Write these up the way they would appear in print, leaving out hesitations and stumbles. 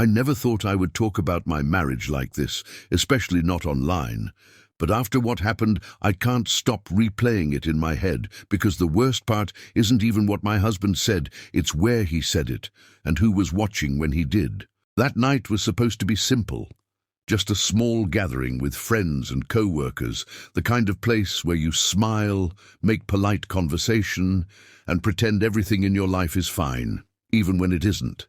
I never thought I would talk about my marriage like this, especially not online. But after what happened, I can't stop replaying it in my head, because the worst part isn't even what my husband said, it's where he said it, and who was watching when he did. That night was supposed to be simple. Just a small gathering with friends and co-workers, the kind of place where you smile, make polite conversation, and pretend everything in your life is fine, even when it isn't.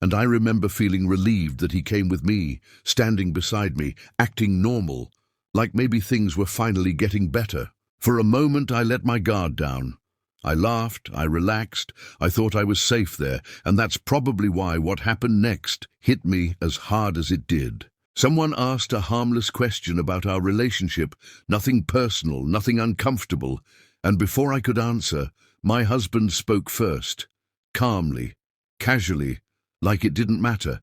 And I remember feeling relieved that he came with me, standing beside me, acting normal, like maybe things were finally getting better. For a moment I let my guard down. I laughed, I relaxed, I thought I was safe there, and that's probably why what happened next hit me as hard as it did. Someone asked a harmless question about our relationship, nothing personal, nothing uncomfortable, and before I could answer, my husband spoke first, calmly, casually, like it didn't matter,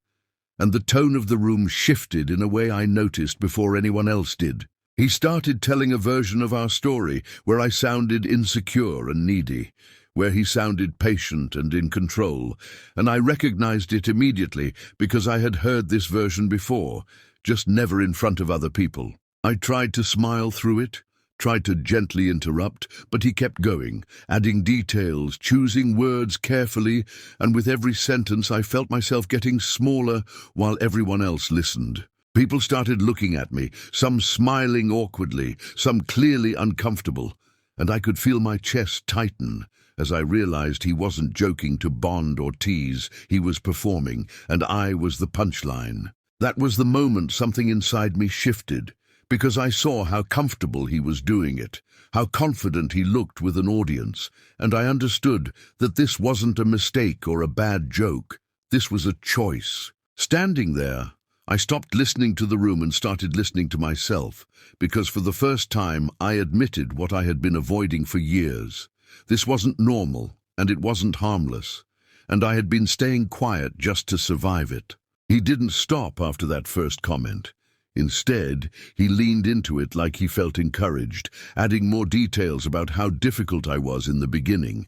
and the tone of the room shifted in a way I noticed before anyone else did. He started telling a version of our story where I sounded insecure and needy, where he sounded patient and in control, and I recognized it immediately because I had heard this version before, just never in front of other people. I tried to smile through it, tried to gently interrupt, but he kept going, adding details, choosing words carefully, and with every sentence I felt myself getting smaller while everyone else listened. People started looking at me, some smiling awkwardly, some clearly uncomfortable, and I could feel my chest tighten as I realized he wasn't joking to bond or tease, he was performing, and I was the punchline. That was the moment something inside me shifted, because I saw how comfortable he was doing it, how confident he looked with an audience, and I understood that this wasn't a mistake or a bad joke. This was a choice. Standing there, I stopped listening to the room and started listening to myself, because for the first time I admitted what I had been avoiding for years. This wasn't normal, and it wasn't harmless, and I had been staying quiet just to survive it. He didn't stop after that first comment. Instead, he leaned into it like he felt encouraged, adding more details about how difficult I was in the beginning,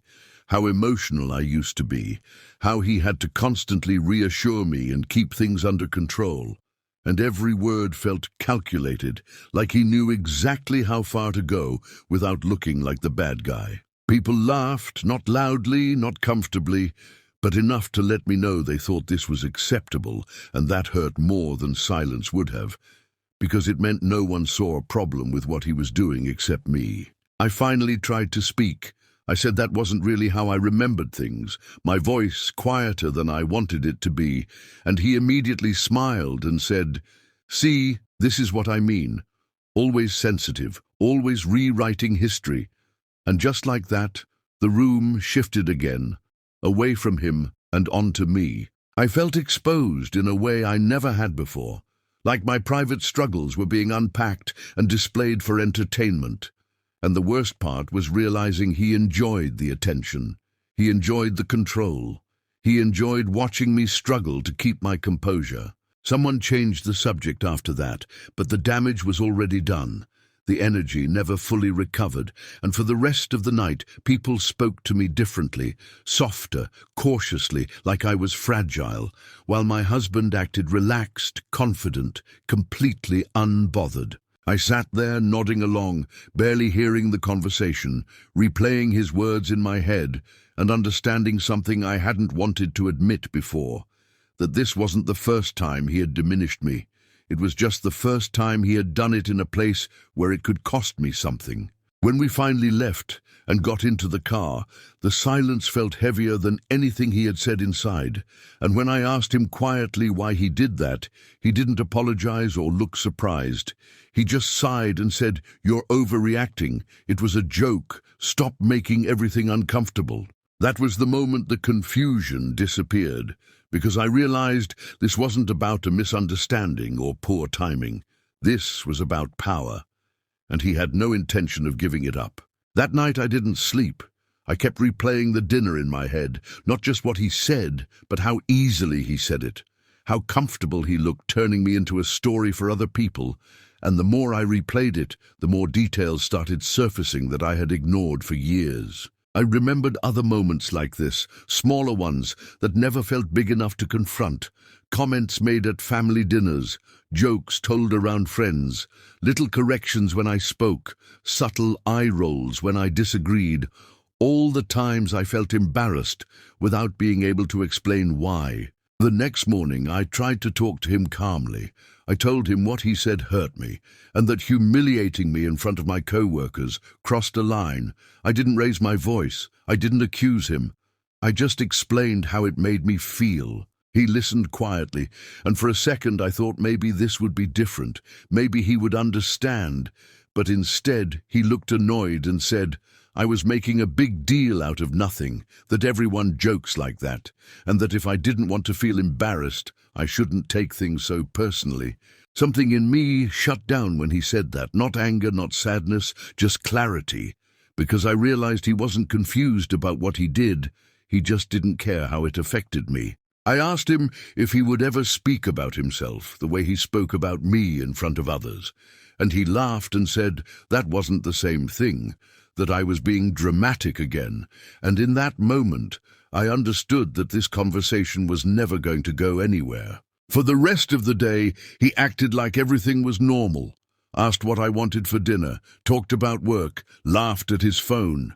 how emotional I used to be, how he had to constantly reassure me and keep things under control. And every word felt calculated, like he knew exactly how far to go without looking like the bad guy. People laughed, not loudly, not comfortably, but enough to let me know they thought this was acceptable, and that hurt more than silence would have, because it meant no one saw a problem with what he was doing except me. I finally tried to speak. I said that wasn't really how I remembered things, my voice quieter than I wanted it to be, and he immediately smiled and said, "See, this is what I mean. Always sensitive, always rewriting history." And just like that, the room shifted again, away from him and onto me. I felt exposed in a way I never had before, like my private struggles were being unpacked and displayed for entertainment. And the worst part was realizing he enjoyed the attention. He enjoyed the control. He enjoyed watching me struggle to keep my composure. Someone changed the subject after that, but the damage was already done. The energy never fully recovered, and for the rest of the night, people spoke to me differently, softer, cautiously, like I was fragile, while my husband acted relaxed, confident, completely unbothered. I sat there nodding along, barely hearing the conversation, replaying his words in my head, and understanding something I hadn't wanted to admit before, that this wasn't the first time he had diminished me. It was just the first time he had done it in a place where it could cost me something. When we finally left and got into the car, the silence felt heavier than anything he had said inside, and when I asked him quietly why he did that, he didn't apologize or look surprised. He just sighed and said, "You're overreacting. It was a joke. Stop making everything uncomfortable." That was the moment the confusion disappeared, because I realized this wasn't about a misunderstanding or poor timing. This was about power, and he had no intention of giving it up. That night I didn't sleep. I kept replaying the dinner in my head, not just what he said, but how easily he said it, how comfortable he looked turning me into a story for other people, and the more I replayed it, the more details started surfacing that I had ignored for years. I remembered other moments like this, smaller ones that never felt big enough to confront. Comments made at family dinners, jokes told around friends, little corrections when I spoke, subtle eye rolls when I disagreed. All the times I felt embarrassed without being able to explain why. The next morning I tried to talk to him calmly. I told him what he said hurt me, and that humiliating me in front of my co-workers crossed a line. I didn't raise my voice. I didn't accuse him. I just explained how it made me feel. He listened quietly, and for a second I thought maybe this would be different. Maybe he would understand. But instead he looked annoyed and said, I was making a big deal out of nothing, that everyone jokes like that, and that if I didn't want to feel embarrassed, I shouldn't take things so personally. Something in me shut down when he said that, not anger, not sadness, just clarity, because I realized he wasn't confused about what he did, he just didn't care how it affected me. I asked him if he would ever speak about himself the way he spoke about me in front of others, and he laughed and said that wasn't the same thing, that I was being dramatic again, and in that moment I understood that this conversation was never going to go anywhere. For the rest of the day, he acted like everything was normal, asked what I wanted for dinner, talked about work, laughed at his phone,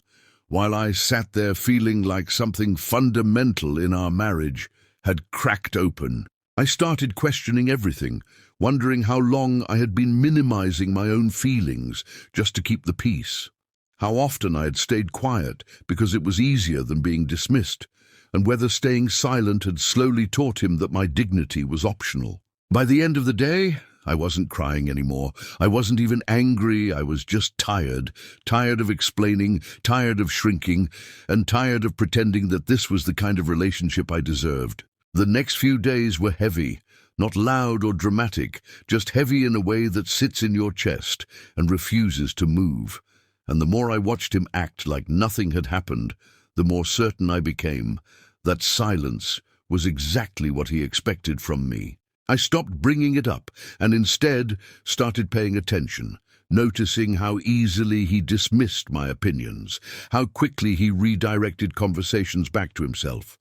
while I sat there feeling like something fundamental in our marriage had cracked open. I started questioning everything, wondering how long I had been minimizing my own feelings just to keep the peace. How often I had stayed quiet because it was easier than being dismissed, and whether staying silent had slowly taught him that my dignity was optional. By the end of the day, I wasn't crying anymore. I wasn't even angry. I was just tired of explaining, tired of shrinking, and tired of pretending that this was the kind of relationship I deserved. The next few days were heavy, not loud or dramatic, just heavy in a way that sits in your chest and refuses to move. And the more I watched him act like nothing had happened, the more certain I became that silence was exactly what he expected from me. I stopped bringing it up and instead started paying attention, noticing how easily he dismissed my opinions, how quickly he redirected conversations back to himself,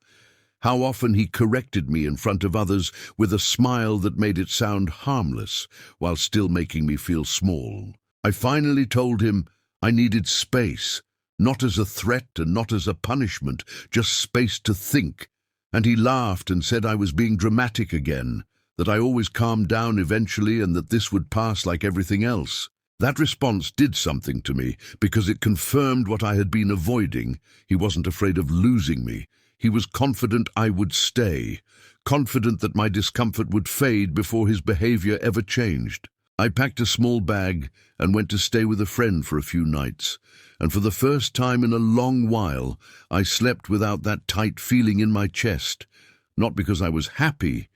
how often he corrected me in front of others with a smile that made it sound harmless while still making me feel small. I finally told him I needed space, not as a threat and not as a punishment, just space to think. And he laughed and said I was being dramatic again, that I always calmed down eventually and that this would pass like everything else. That response did something to me because it confirmed what I had been avoiding. He wasn't afraid of losing me. He was confident I would stay, confident that my discomfort would fade before his behavior ever changed. I packed a small bag and went to stay with a friend for a few nights, and for the first time in a long while, I slept without that tight feeling in my chest, not because I was happy,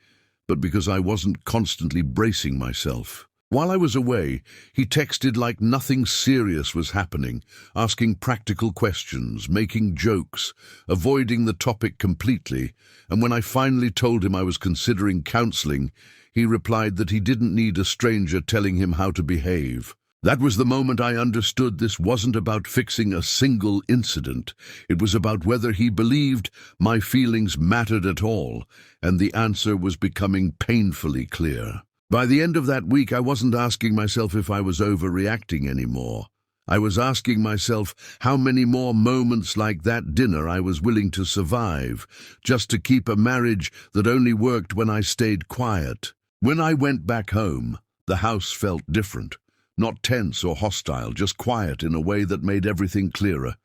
but because I wasn't constantly bracing myself. While I was away, he texted like nothing serious was happening, asking practical questions, making jokes, avoiding the topic completely, and when I finally told him I was considering counseling, he replied that he didn't need a stranger telling him how to behave. That was the moment I understood this wasn't about fixing a single incident. It was about whether he believed my feelings mattered at all, and the answer was becoming painfully clear. By the end of that week, I wasn't asking myself if I was overreacting anymore. I was asking myself how many more moments like that dinner I was willing to survive, just to keep a marriage that only worked when I stayed quiet. When I went back home, the house felt different. Not tense or hostile, just quiet in a way that made everything clearer.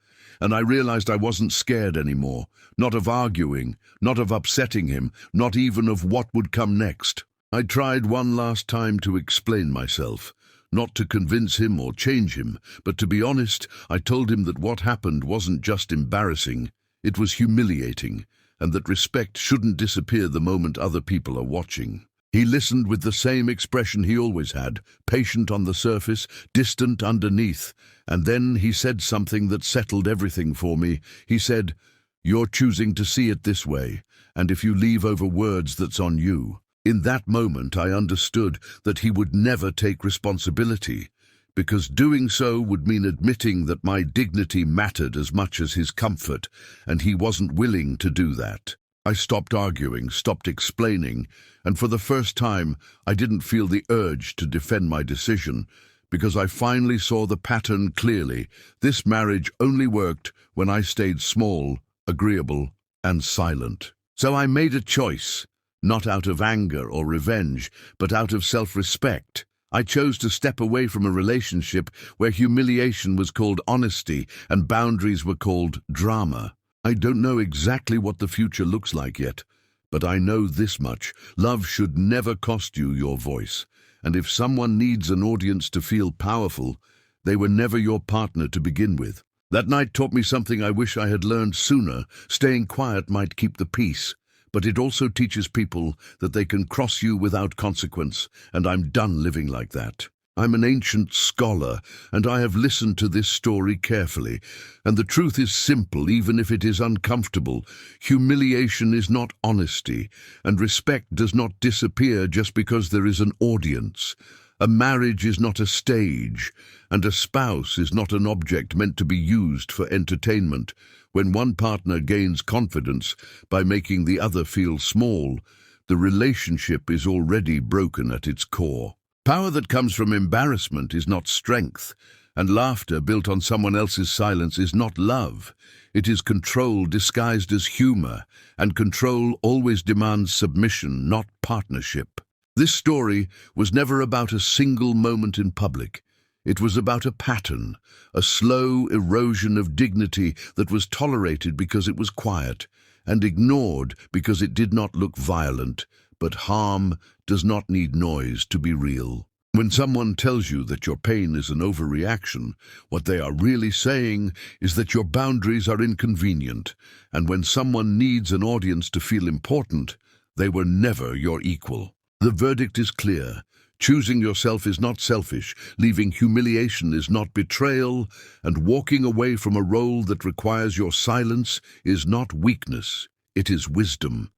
And I realized I wasn't scared anymore, not of arguing, not of upsetting him, not even of what would come next. I tried one last time to explain myself, not to convince him or change him, but to be honest, I told him that what happened wasn't just embarrassing, it was humiliating, and that respect shouldn't disappear the moment other people are watching. He listened with the same expression he always had, patient on the surface, distant underneath, and then he said something that settled everything for me. He said, "You're choosing to see it this way, and if you leave over words, that's on you." In that moment, I understood that he would never take responsibility, because doing so would mean admitting that my dignity mattered as much as his comfort, and he wasn't willing to do that. I stopped arguing, stopped explaining, and for the first time, I didn't feel the urge to defend my decision, because I finally saw the pattern clearly. This marriage only worked when I stayed small, agreeable, and silent. So I made a choice, not out of anger or revenge, but out of self-respect. I chose to step away from a relationship where humiliation was called honesty and boundaries were called drama. I don't know exactly what the future looks like yet, but I know this much: love should never cost you your voice. And if someone needs an audience to feel powerful, they were never your partner to begin with. That night taught me something I wish I had learned sooner. Staying quiet might keep the peace, but it also teaches people that they can cross you without consequence, and I'm done living like that. I'm an ancient scholar, and I have listened to this story carefully, and the truth is simple, even if it is uncomfortable. Humiliation is not honesty, and respect does not disappear just because there is an audience. A marriage is not a stage, and a spouse is not an object meant to be used for entertainment. When one partner gains confidence by making the other feel small, the relationship is already broken at its core. Power that comes from embarrassment is not strength, and laughter built on someone else's silence is not love. It is control disguised as humor, and control always demands submission, not partnership. This story was never about a single moment in public. It was about a pattern, a slow erosion of dignity that was tolerated because it was quiet, and ignored because it did not look violent. But harm does not need noise to be real. When someone tells you that your pain is an overreaction, what they are really saying is that your boundaries are inconvenient, and when someone needs an audience to feel important, they were never your equal. The verdict is clear. Choosing yourself is not selfish, leaving humiliation is not betrayal, and walking away from a role that requires your silence is not weakness, it is wisdom.